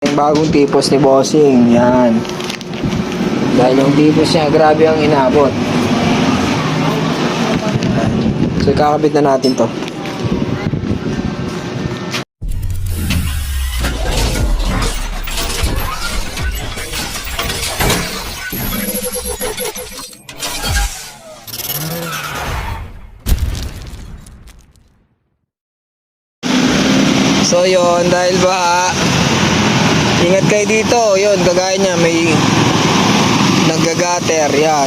Yung bagong tipos ni Bossing, yan. Dahil yung tipos niya, grabe ang inabot. So, kakabit na natin to. So, yon dahil ba ingat kayo dito, yun, kagaya niya, may naggagater, yan.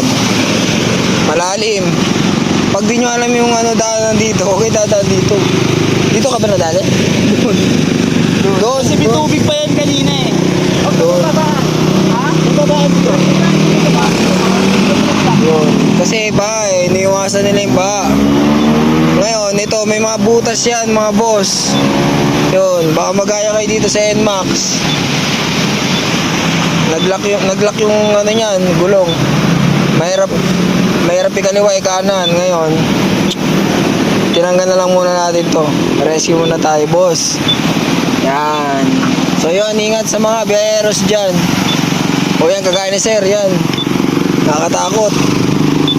Malalim. Pag di nyo alam yung ano daanan dito, okay dadaan dito. Dito ka ba nadali? Doon. Kasi may tubig pa yan kanina eh. Doon. Ha? Babaan dito. Yun. Kasi ba, iniiwasan nila yung ba. Ngayon, ito, may mga butas yan, mga boss. Yun, baka magaya kayo dito sa NMAX. Naglock yung ano niyan, gulong. Mahirap ikaliwa kanan. Ngayon, tinanggal na lang muna natin to. Rescue muna tayo, boss. Yan. So yun, ingat sa mga biyaheros dyan. O yan, kagaya ni sir, yan. Nakakatakot.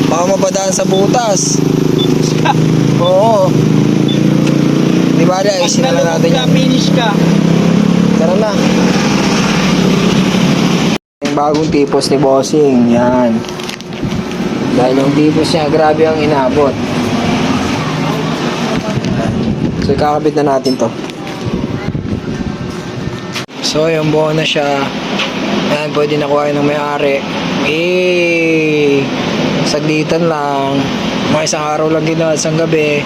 Baka mapadaan sa butas. Oo. Di ba, ayusin na lang natin yan. Finish ka. Tara na. Yung bagong tipos ni Bossing, yan. Dahil yung tipos niya, grabe ang inabot. So, kakabit na natin to. So, yung buo na siya. Yan, pwede nakuha ng may-ari. Saglitan lang. Mga isang araw lang ginawa, isang gabi.